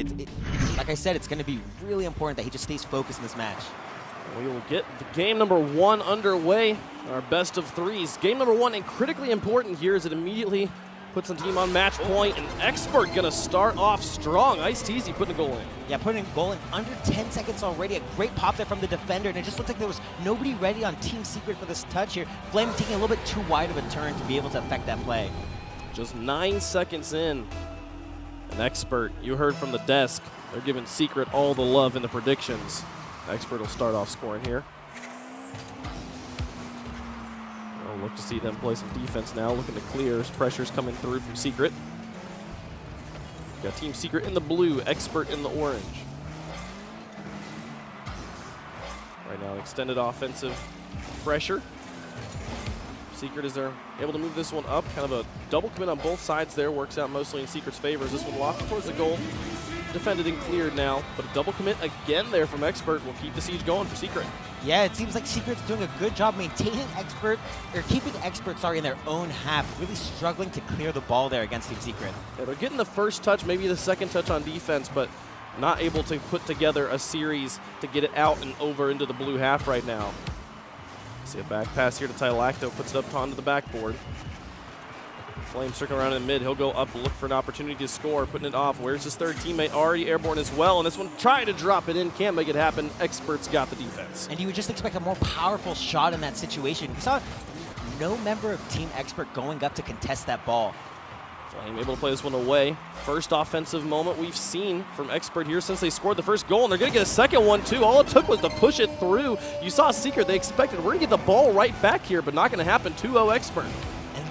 good. Like I said, it's going to be really important that he just stays focused in this match. We will get the game number 1 underway, our best of 3s. Game number 1, and critically important here as it immediately puts the team on match point, and Expert gonna start off strong. Ice-Teasy putting a goal in. Yeah, putting a goal in under 10 seconds already. A great pop there from the defender, and it just looked like there was nobody ready on Team Secret for this touch here. Flame taking a little bit too wide of a turn to be able to affect that play. Just 9 seconds in. An Expert, you heard from the desk, they're giving Secret all the love in the predictions. Expert will start off scoring here. We'll look to see them play some defense now, looking to clear as pressure's coming through from Secret. Got Team Secret in the blue, Expert in the orange. Right now, extended offensive pressure. Secret, as they're able to move this one up, kind of a double commit on both sides there, works out mostly in Secret's favor. As this one lofted towards the goal, defended and cleared now, but a double commit again there from Expert will keep the siege going for Secret. Yeah, it seems like Secret's doing a good job maintaining keeping Expert, in their own half, really struggling to clear the ball there against Team Secret. Yeah, they're getting the first touch, maybe the second touch on defense, but not able to put together a series to get it out and over into the blue half right now. See a back pass here to TheLlamaSir, puts it up onto the backboard. Flame circling around in mid. He'll go up, look for an opportunity to score, putting it off. Where's his third teammate? Already airborne as well. And this one trying to drop it in. Can't make it happen. Expert's got the defense. And you would just expect a more powerful shot in that situation. We saw no member of Team Expert going up to contest that ball. Flame able to play this one away. First offensive moment we've seen from Expert here since they scored the first goal, and they're going to get a second one too. All it took was to push it through. You saw Secret. They expected, we're going to get the ball right back here, but not going to happen. 2-0 Expert.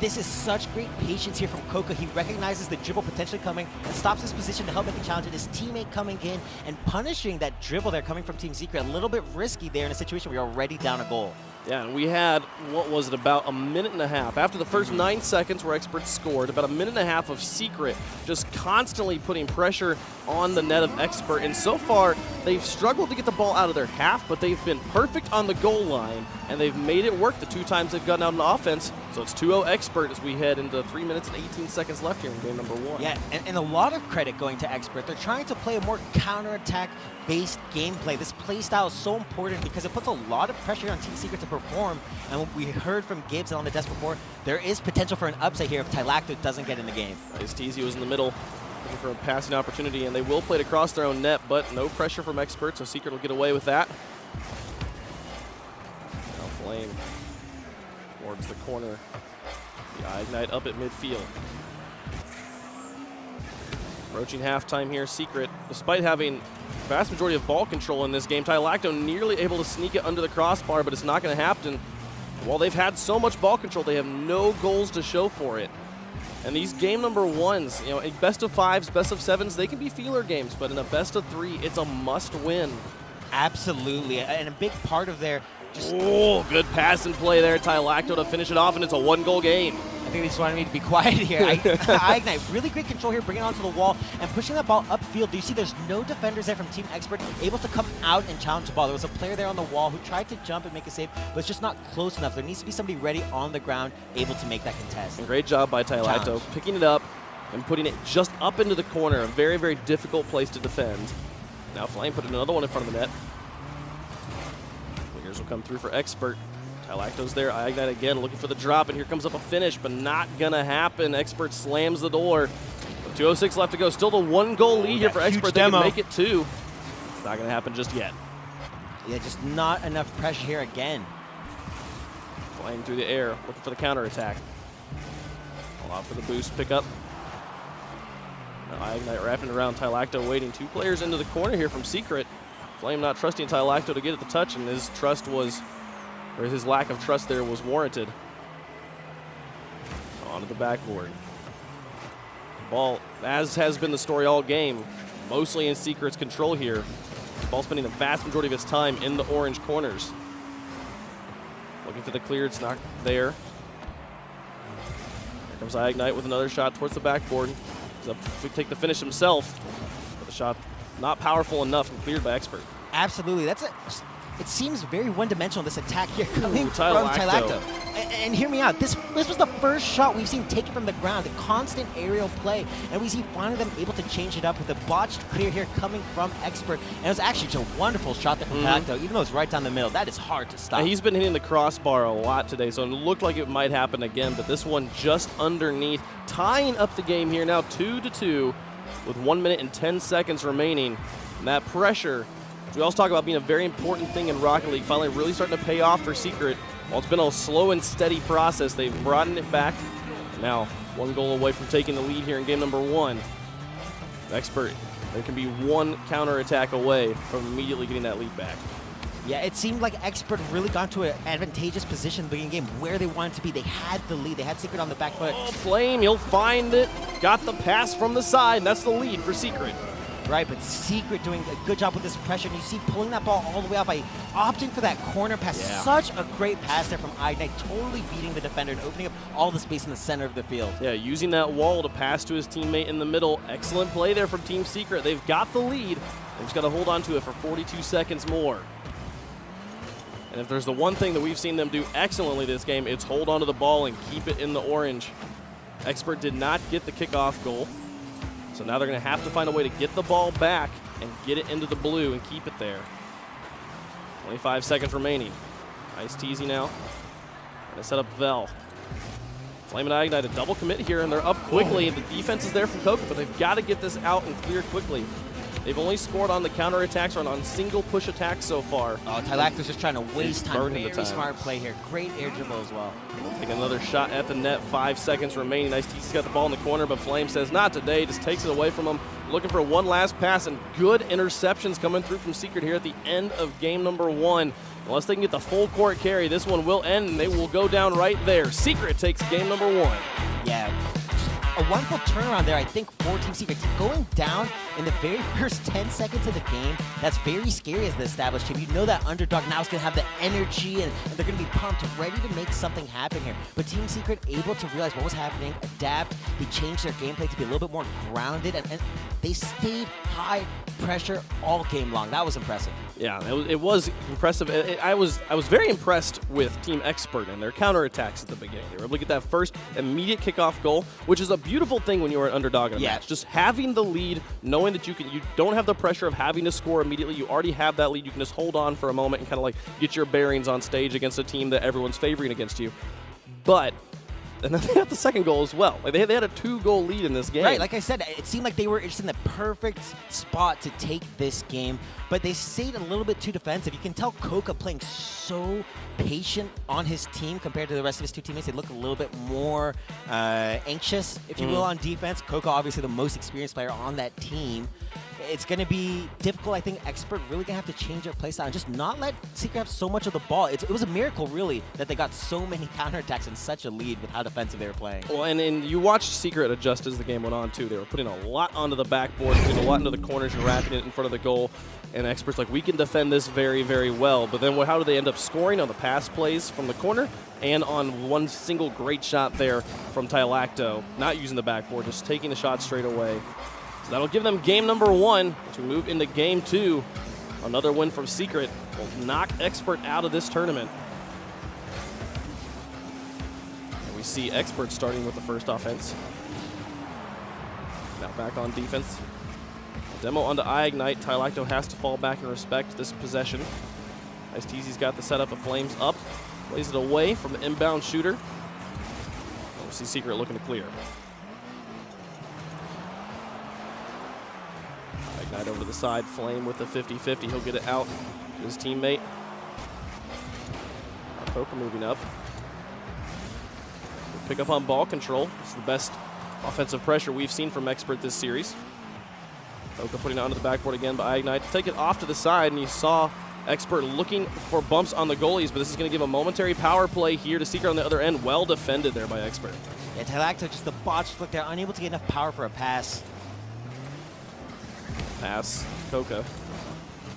This is such great patience here from Coco. He recognizes the dribble potentially coming and stops his position to help make a challenge, and his teammate coming in and punishing that dribble there coming from Team Secret. A little bit risky there in a situation where you're already down a goal. Yeah, and we had, what was it, about a minute and a half. After the first 9 seconds where Expert scored, about a minute and a half of Secret just constantly putting pressure on the net of Expert. And so far, they've struggled to get the ball out of their half, but they've been perfect on the goal line, and they've made it work the 2 times they've gotten out on offense. So it's 2-0 Expert as we head into 3 minutes and 18 seconds left here in game number 1. Yeah, and a lot of credit going to Expert. They're trying to play a more counterattack-based gameplay. This play style is so important because it puts a lot of pressure on Team Secret to perform. And what we heard from Gibbs on the desk before, there is potential for an upset here if TheLlamaSir doesn't get in the game. Ice-Teasy was in the middle, looking for a passing opportunity, and they will play it across their own net, but no pressure from Expert, so Secret will get away with that. Now Flame towards the corner. The Ignite up at midfield. Approaching halftime here, Secret, despite having the vast majority of ball control in this game, TheLlamaSir nearly able to sneak it under the crossbar, but it's not going to happen. While they've had so much ball control, they have no goals to show for it. And these game number 1s, you know, a best of 5s, best of 7s, they can be feeler games, but in a best of 3, it's a must win. Absolutely, and a big part of their Oh, good pass and play there. TheLlamaSir to finish it off, and it's a 1-goal game. I think they just wanted me to be quiet here. Ignite, really great control here, bringing it onto the wall and pushing that ball upfield. Do you see there's no defenders there from Team Expert able to come out and challenge the ball? There was a player there on the wall who tried to jump and make a save, but it's just not close enough. There needs to be somebody ready on the ground able to make that contest. And great job by TheLlamaSir, picking it up and putting it just up into the corner. A very, very difficult place to defend. Now Flame put another one in front of the net. Will come through for Expert. TheLlamaSir's there. Ignite again, looking for the drop, and here comes up a finish, but not gonna happen. Expert slams the door. 2:06 left to go. Still the 1-goal lead here for Expert. They can make it 2. It's not gonna happen just yet. Yeah, just not enough pressure here again. Flying through the air, looking for the counterattack. Allow for the boost pickup. Now Ignite wrapping around TheLlamaSir, waiting. 2 players into the corner here from Secret. Flame not trusting TheLlamaSir to get at the touch, and his lack of trust there was warranted. Onto the backboard. Ball, as has been the story all game, mostly in Secret's control here. Ball spending the vast majority of his time in the orange corners. Looking for the clear, it's not there. Here comes Ignite with another shot towards the backboard. He's up to take the finish himself, but the shot not powerful enough and cleared by Expert. Absolutely. That's it seems very one-dimensional, this attack here coming from TheLlamaSir. And hear me out, this was the first shot we've seen taken from the ground, the constant aerial play, and we see finally them able to change it up with a botched clear here coming from Expert, and it was actually just a wonderful shot there from TheLlamaSir, even though it's right down the middle. That is hard to stop. And he's been hitting the crossbar a lot today, so it looked like it might happen again, but this one just underneath, tying up the game here now 2-2 with 1 minute and 10 seconds remaining. And that pressure, which we always talk about being a very important thing in Rocket League, finally really starting to pay off for Secret. While it's been a slow and steady process, they've brought it back. Now, 1 goal away from taking the lead here in game number 1. Expert, there can be 1 counterattack away from immediately getting that lead back. Yeah, it seemed like Expert really got to an advantageous position in the beginning of the game where they wanted to be. They had the lead. They had Secret on the back foot. Oh, Flame, he'll find it. Got the pass from the side, and that's the lead for Secret. Right, but Secret doing a good job with this pressure. And you see pulling that ball all the way out by opting for that corner pass. Yeah. Such a great pass there from Ignite, totally beating the defender and opening up all the space in the center of the field. Yeah, using that wall to pass to his teammate in the middle. Excellent play there from Team Secret. They've got the lead. They've just got to hold on to it for 42 seconds more. And if there's the one thing that we've seen them do excellently this game, it's hold on to the ball and keep it in the orange. Expert did not get the kickoff goal. So now they're going to have to find a way to get the ball back and get it into the blue and keep it there. 25 seconds remaining. Nice teasy now. Going to set up Vel. Flame and Ignite a double commit here, and they're up quickly. The defense is there from Coca, but they've got to get this out and clear quickly. They've only scored on the counterattacks or on single push attacks so far. Oh, TheLlamaSir's just trying to waste time. Very smart play here. Great air dribble as well. Take another shot at the net, 5 seconds remaining. Nice tease, he's got the ball in the corner, but Flame says not today, just takes it away from him. Looking for one last pass, and good interceptions coming through from Secret here at the end of game number 1. Unless they can get the full court carry, this one will end, and they will go down right there. Secret takes game number 1. Yeah. A wonderful turnaround there, I think, for Team Secret. Going down in the very first 10 seconds of the game, that's very scary as the established team. You know that underdog now is going to have the energy, and they're going to be pumped, ready to make something happen here. But Team Secret able to realize what was happening, adapt. They changed their gameplay to be a little bit more grounded, and they stayed high pressure all game long. That was impressive. Yeah, it was impressive. I was very impressed with Team Expert and their counterattacks at the beginning. They were able to get that first immediate kickoff goal, which is a beautiful thing when you're an underdog in a match. Just having the lead, knowing that you don't have the pressure of having to score immediately. You already have that lead. You can just hold on for a moment and kind of like get your bearings on stage against a team that everyone's favoring against you. But and then they had the second goal as well. Like they had a 2-goal lead in this game. Right, like I said, it seemed like they were just in the perfect spot to take this game, but they stayed a little bit too defensive. You can tell Coca playing so patient on his team compared to the rest of his 2 teammates. They look a little bit more anxious, if you will, on defense. Coca, obviously the most experienced player on that team. It's going to be difficult. I think Expert really going to have to change their playstyle and just not let Secret have so much of the ball. It was a miracle, really, that they got so many counterattacks and such a lead with how defensive they were playing. Well, and you watched Secret adjust as the game went on, too. They were putting a lot onto the backboard, putting a lot into the corners and wrapping it in front of the goal. And Expert's like, we can defend this very, very well. But then how do they end up scoring? On the pass plays from the corner and on one single great shot there from TheLlamaSir, not using the backboard, just taking the shot straight away. So that'll give them game number 1 to move into game 2. Another win from Secret will knock Expert out of this tournament. And we see Expert starting with the first offense. Now back on defense. Demo onto Ignite. TheLlamaSir has to fall back and respect this possession. Nice teasy's got the setup of Flames up. Plays it away from the inbound shooter. We'll see Secret looking to clear. Ignite over to the side. Flame with the 50-50. He'll get it out to his teammate. Coca moving up. Pick up on ball control. It's the best offensive pressure we've seen from Expert this series. Coca putting it onto the backboard again by Ignite. Take it off to the side, and you saw Expert looking for bumps on the goalies, but this is going to give a momentary power play here to Secret on the other end. Well defended there by Expert. Yeah, TheLlamaSir just the botched flick there, unable to get enough power for a pass. Pass, Coca.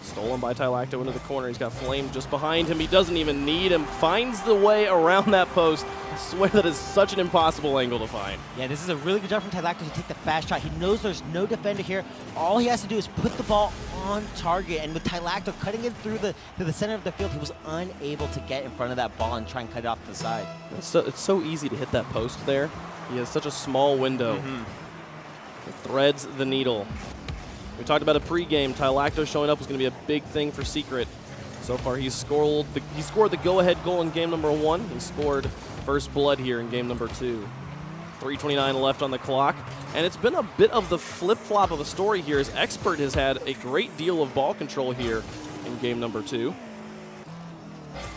Stolen by TheLlamaSir into the corner. He's got Flame just behind him. He doesn't even need him. Finds the way around that post. I swear that is such an impossible angle to find. Yeah, this is a really good job from TheLlamaSir to take the fast shot. He knows there's no defender here. All he has to do is put the ball on target. And with TheLlamaSir cutting it through the center of the field, he was unable to get in front of that ball and try and cut it off to the side. It's so easy to hit that post there. He has such a small window. It threads the needle. We talked about a pregame. TheLlamaSir showing up was going to be a big thing for Secret. So far, he scored the go-ahead goal in game number 1. He scored first blood here in game number 2. 3:29 left on the clock. And it's been a bit of the flip-flop of a story here as Expert has had a great deal of ball control here in game number 2.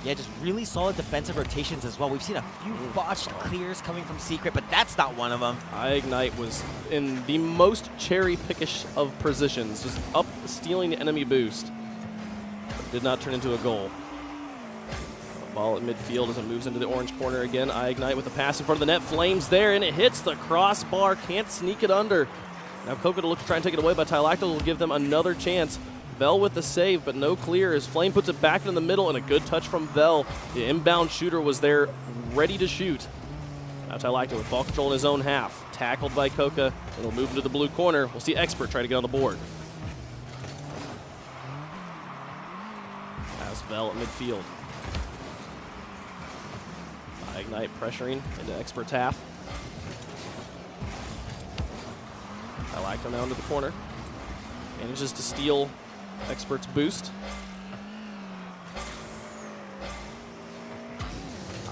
Yeah, just really solid defensive rotations as well. We've seen a few botched clears coming from Secret, but that's not one of them. Ignite was in the most cherry-pickish of positions, just up stealing the enemy boost. But did not turn into a goal. Ball at midfield as it moves into the orange corner again. Ignite with a pass in front of the net. Flames there, and it hits the crossbar. Can't sneak it under. Now Coca to look to try and take it away, but TheLlamaSir will give them another chance. Vel with the save, but no clear as Flame puts it back in the middle, and a good touch from Vel. The inbound shooter was there, ready to shoot. Now TheLlamaSir with ball control in his own half. Tackled by Coca. It'll move into the blue corner. We'll see Expert try to get on the board. As Vel at midfield. Ignite pressuring into Expert's half. TheLlamaSir now into the corner. Manages to steal Expert's boost.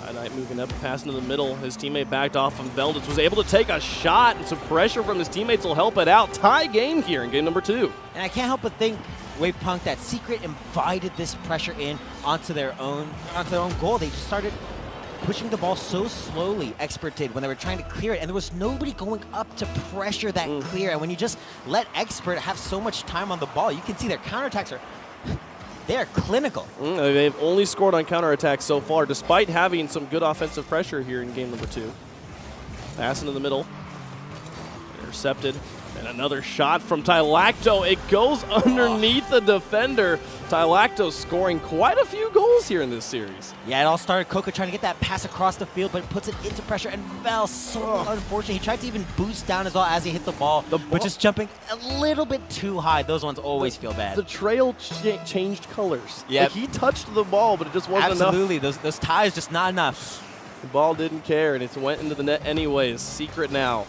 Ignite moving up, pass into the middle. His teammate backed off from Velditz, was able to take a shot, and some pressure from his teammates will help it out. Tie game here in game number 2. And I can't help but think, Wavepunk, that Secret invited this pressure in onto their own goal. They just started pushing the ball so slowly, Expert did, when they were trying to clear it, and there was nobody going up to pressure that clear. And when you just let Expert have so much time on the ball, you can see their counterattacks they're clinical. They've only scored on counterattacks so far, despite having some good offensive pressure here in game number 2. Pass into the middle. Intercepted. And another shot from TheLlamaSir. It goes underneath the defender. TheLlamaSir scoring quite a few goals here in this series. Yeah, it all started Coca trying to get that pass across the field, but puts it into pressure, and Vel, so unfortunate. He tried to even boost down as well as he hit the ball, but just jumping a little bit too high. Those ones always feel bad. The trail changed colors. Yeah, like he touched the ball, but it just wasn't enough. Absolutely, those ties just not enough. The ball didn't care, and it went into the net anyways. Secret now.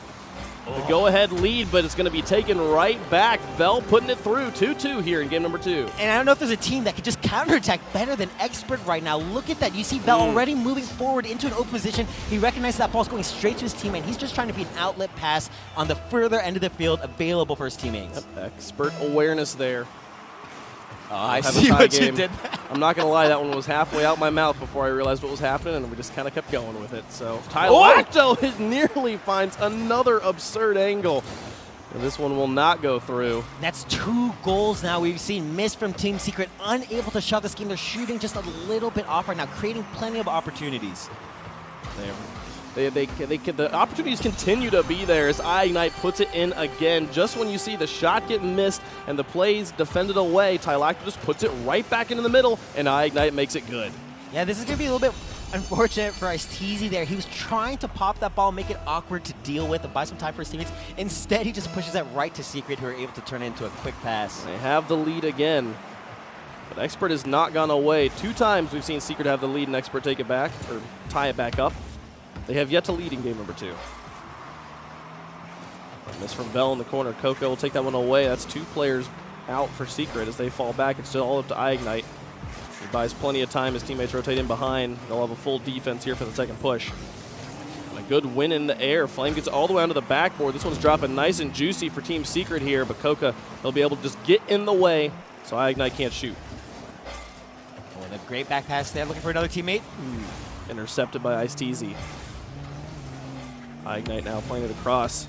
The go-ahead lead, but it's going to be taken right back. Vel putting it through. 2-2 here in game number 2. And I don't know if there's a team that could just counterattack better than Expert right now. Look at that. You see Vel already moving forward into an open position. He recognizes that ball's going straight to his teammate, and he's just trying to be an outlet pass on the further end of the field available for his teammates. Yep. Expert awareness there. I see what you did. I'm not going to lie, that one was halfway out my mouth before I realized what was happening, and we just kind of kept going with it. So TheLlamaSir nearly finds another absurd angle. And this one will not go through. That's 2 goals now we've seen missed from Team Secret, unable to shut this game. They're shooting just a little bit off right now, creating plenty of opportunities. The opportunities continue to be there as Ignite puts it in again. Just when you see the shot get missed and the plays defended away, TheLlamaSir just puts it right back into the middle, and Ignite makes it good. Yeah, this is going to be a little bit unfortunate for Ice-Teasy there. He was trying to pop that ball, make it awkward to deal with, and buy some time for his teammates. Instead, he just pushes that right to Secret, who are able to turn it into a quick pass. They have the lead again. But Expert has not gone away. 2 times we've seen Secret have the lead and Expert take it back, or tie it back up. They have yet to lead in game number 2. Miss from Vel in the corner. Coco will take that one away. That's 2 players out for Secret as they fall back. It's still all up to Ignite. He buys plenty of time. His teammates rotate in behind. They'll have a full defense here for the second push. And a good win in the air. Flame gets all the way onto the backboard. This one's dropping nice and juicy for Team Secret here, but Coca, they'll be able to just get in the way, so Ignite can't shoot. Oh, a great back pass there, looking for another teammate. Intercepted by Ice-Teasy. Ignite now playing it across.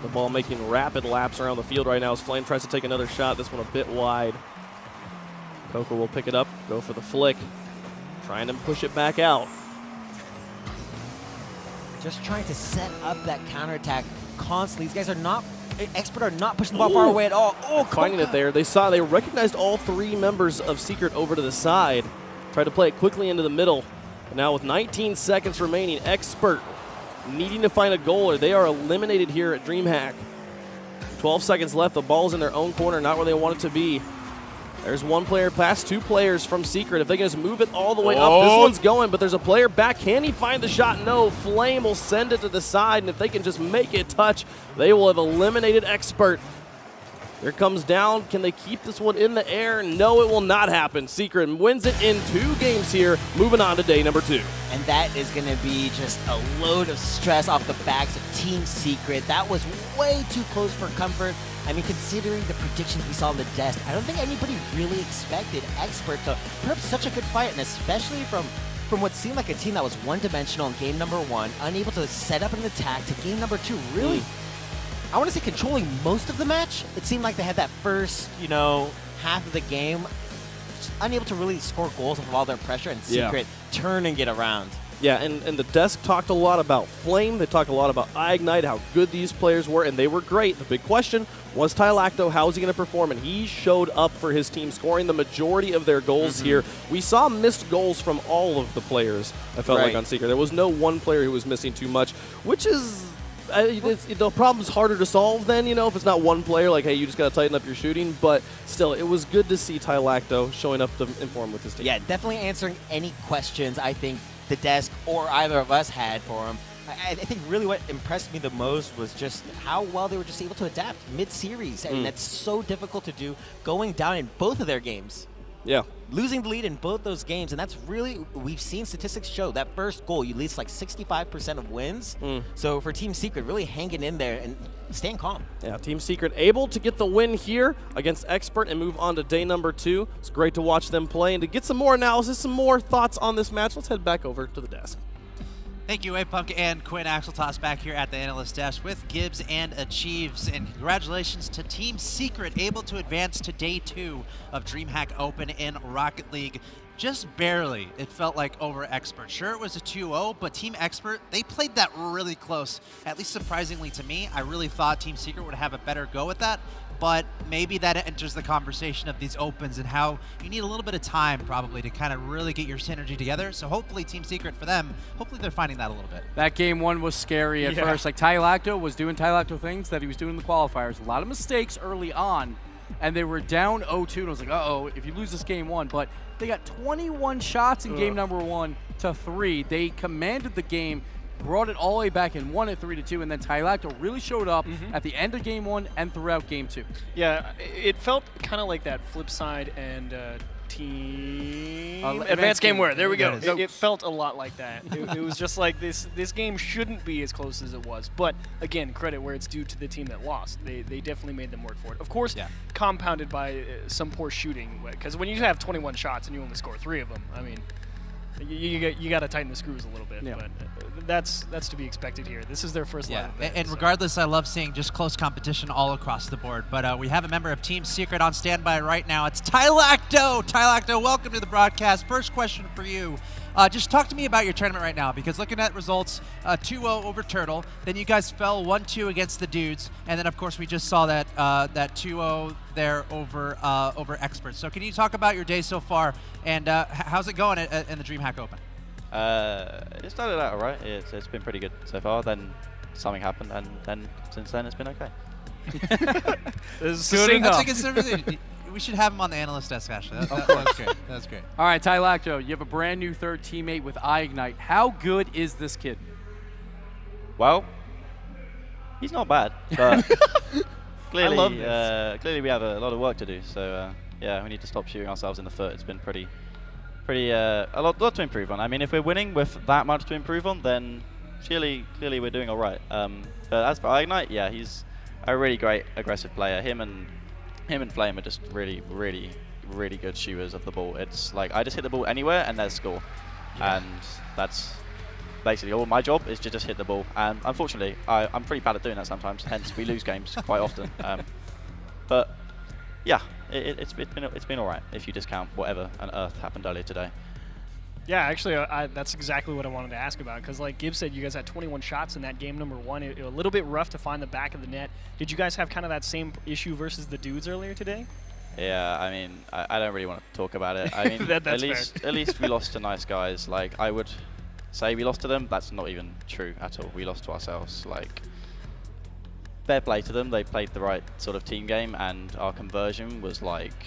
The ball making rapid laps around the field right now as Flame tries to take another shot. This one a bit wide. Coco will pick it up, go for the flick. Trying to push it back out. Just trying to set up that counterattack constantly. These guys are not Expert are not pushing the ball far away at all. Oh, finding it there. They recognized all 3 members of Secret over to the side. Tried to play it quickly into the middle. But now with 19 seconds remaining, Expert needing to find a goal, or they are eliminated here at DreamHack. 12 seconds left. The ball's in their own corner, not where they want it to be. There's one player past 2 players from Secret. If they can just move it all the way up, this one's going, but there's a player back. Can he find the shot? No. Flame will send it to the side, and if they can just make it touch, they will have eliminated Expert. Here comes down. Can they keep this one in the air? No, it will not happen. Secret wins it in 2 games here, moving on to day number 2. And that is going to be just a load of stress off the backs of Team Secret. That was way too close for comfort. I mean, considering the predictions we saw on the desk, I don't think anybody really expected Expert to put up such a good fight, and especially from what seemed like a team that was one-dimensional in game number 1, unable to set up an attack, to game number 2, really, I want to say controlling most of the match. It seemed like they had that first, half of the game, just unable to really score goals with all their pressure, and Secret turn and get around. Yeah, and the desk talked a lot about Flame. They talked a lot about iGnite, how good these players were, and they were great. The big question was TheLlamaSir. How is he going to perform? And he showed up for his team, scoring the majority of their goals here. We saw missed goals from all of the players, I felt like, on Secret. There was no one player who was missing too much, which is... the problem's harder to solve then, if it's not one player, like, hey, you just got to tighten up your shooting. But still, it was good to see TheLlamaSir showing up to inform with his team. Yeah, definitely answering any questions I think the desk or either of us had for him. I think really what impressed me the most was just how well they were just able to adapt mid-series. I mean, that's so difficult to do, going down in both of their games. Yeah. Losing the lead in both those games, and that's really, we've seen statistics show that first goal, you lead like 65% of wins. So for Team Secret, really hanging in there and staying calm. Yeah, Team Secret able to get the win here against Expert and move on to day number 2. It's great to watch them play, and to get some more analysis, some more thoughts on this match, let's head back over to the desk. Thank you, Wavepunk and Quinn Axeltoss back here at the analyst desk with Gibbs and Achieves. And congratulations to Team Secret, able to advance to day 2 of DreamHack Open in Rocket League. Just barely, it felt like, over Expert. Sure, it was a 2-0, but Team Expert, they played that really close. At least surprisingly to me, I really thought Team Secret would have a better go at that. But maybe that enters the conversation of these opens and how you need a little bit of time probably to kind of really get your synergy together. So hopefully Team Secret for them, hopefully they're finding that a little bit. That game 1 was scary at first. Like TheLlamaSir was doing TheLlamaSir things that he was doing in the qualifiers. A lot of mistakes early on, and they were down 0-2, and I was like, uh-oh, if you lose this game 1. But they got 21 shots in game number 1 to 3. They commanded the game, brought it all the way back and won it 3-2, and then TheLlamaSir really showed up at the end of game 1 and throughout game 2. Yeah, it felt kind of like that flip side and team advanced game where. There we go. It felt a lot like that. It was just like this game shouldn't be as close as it was. But again, credit where it's due to the team that lost. They definitely made them work for it. Of course, compounded by some poor shooting. Because when you have 21 shots and you only score 3 of them, I mean, you got to tighten the screws a little bit. But that's to be expected here. This is their first line. And regardless, I love seeing just close competition all across the board. But we have a member of Team Secret on standby right now. It's TheLlamaSir. TheLlamaSir, welcome to the broadcast. First question for you. Just talk to me about your tournament right now, because looking at results, 2-0 over Turtle, then you guys fell 1-2 against the Dudes, and then of course we just saw that that 2-0 there over Experts. So can you talk about your day so far, and how's it going in the DreamHack Open? It started out alright. It's been pretty good so far. Then something happened, and then since then it's been okay. Good enough. We should have him on the analyst desk, actually. That was great. That was great. All right, TheLlamaSir, you have a brand new third teammate with iGnite. How good is this kid? Well, he's not bad, but clearly, clearly we have a lot of work to do. So yeah, we need to stop shooting ourselves in the foot. It's been pretty a lot to improve on. I mean, if we're winning with that much to improve on, then clearly we're doing all right. But as for iGnite, yeah, he's a really great aggressive player. Him and Flame are just really good shooters of the ball. It's like I just hit the ball anywhere and there's score, and that's basically all my job is to just hit the ball. And unfortunately, I'm pretty bad at doing that sometimes. Hence, we lose games quite often. But yeah, it's been all right if you discount whatever on earth happened earlier today. Yeah, actually, that's exactly what I wanted to ask about. Because like Gibbs said, you guys had 21 shots in that game number 1. A little bit rough to find the back of the net. Did you guys have kind of that same issue versus the dudes earlier today? Yeah, I mean, I don't really want to talk about it. I mean, That's at least we lost to nice guys. Like, I would say we lost to them. That's not even true at all. We lost to ourselves. Like, fair play to them. They played the right sort of team game, and our conversion was like,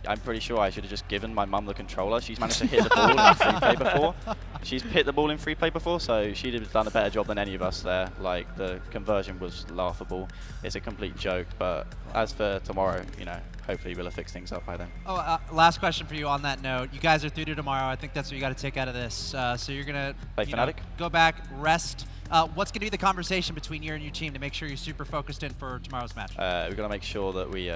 I'm pretty sure I should have just given my mum the controller. She's managed to hit the ball in free play before. She's hit the ball in free play before, so she'd have done a better job than any of us there. Like, the conversion was laughable. It's a complete joke, but as for tomorrow, you know, hopefully we'll have fixed things up by then. Oh, last question for you on that note. You guys are through to tomorrow. I think that's what you got to take out of this. So you're going to go back, rest. What's going to be the conversation between you and your team to make sure you're super focused in for tomorrow's match? We've got to make sure that we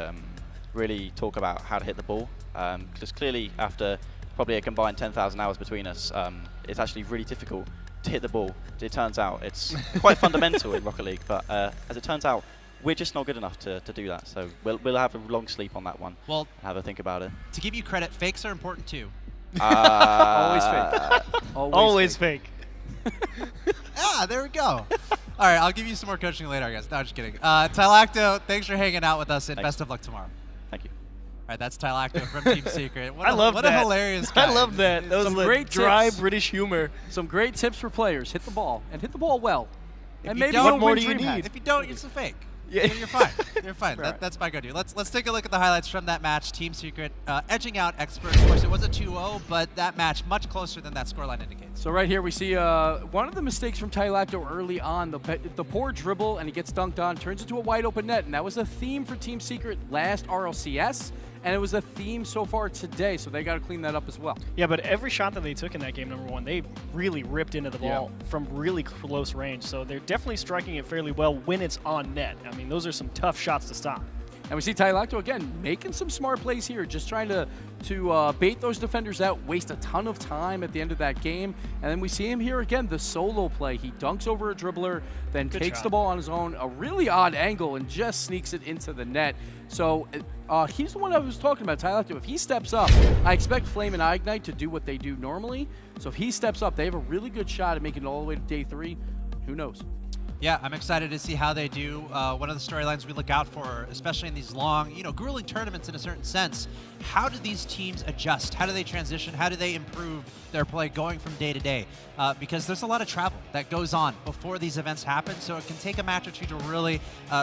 really talk about how to hit the ball, because clearly after probably a combined 10,000 hours between us, it's actually really difficult to hit the ball. It turns out it's quite fundamental in Rocket League, but as it turns out, we're just not good enough to do that. So we'll have a long sleep on that one. Well, have a think about it. To give you credit, fakes are important too. Always fake. Always fake. Ah, there we go. All right, I'll give you some more coaching later, I guess. No, I'm just kidding. TheLlamaSir, thanks for hanging out with us, and best of luck tomorrow. Thank you. All right, that's TheLlamaSir from Team Secret. I love that. What a hilarious guy. I love that. That was Some like great dry tips. British humor. Some great tips for players. Hit the ball, and hit the ball well. And you maybe don't, you'll what more win do you DreamHack. need? If you don't, it's a fake. Yeah. You're fine. You're fine. Right. That's my go-to. Let's take a look at the highlights from that match. Team Secret edging out Expert. Of course, it was a 2-0, but that match much closer than that scoreline indicates. So right here we see one of the mistakes from TheLlamaSir early on, the poor dribble, and he gets dunked on, turns into a wide open net, and that was a theme for Team Secret last RLCS, and it was a theme so far today, so they got to clean that up as well. Yeah, but every shot that they took in that game number 1, they really ripped into the ball from really close range. So they're definitely striking it fairly well when it's on net. I mean, those are some tough shots to stop. And we see TheLlamaSir again making some smart plays here, just trying to bait those defenders out, waste a ton of time at the end of that game. And then we see him here again, the solo play. He dunks over a dribbler, then takes the ball on his own, a really odd angle, and just sneaks it into the net. So he's the one I was talking about, TheLlamaSir. If he steps up, I expect Flame and Ignite to do what they do normally. So if he steps up, they have a really good shot at making it all the way to day 3. Who knows? Yeah, I'm excited to see how they do. One of the storylines we look out for, especially in these long, grueling tournaments in a certain sense, how do these teams adjust? How do they transition? How do they improve their play going from day to day? Because there's a lot of travel that goes on before these events happen, so it can take a match or two to really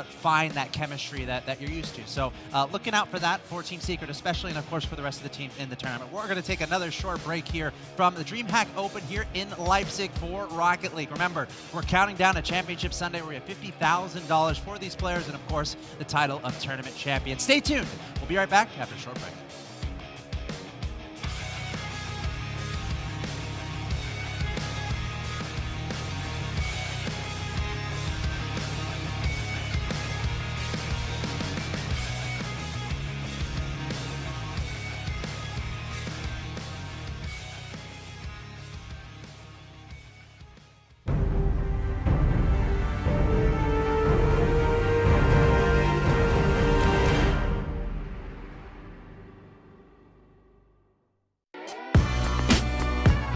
find that chemistry that you're used to. So looking out for that for Team Secret, especially, and of course for the rest of the team in the tournament. We're going to take another short break here from the DreamHack Open here in Leipzig for Rocket League. Remember, we're counting down to Championship Sunday where we have $50,000 for these players and, of course, the title of tournament champion. Stay tuned. We'll be right back after a short break.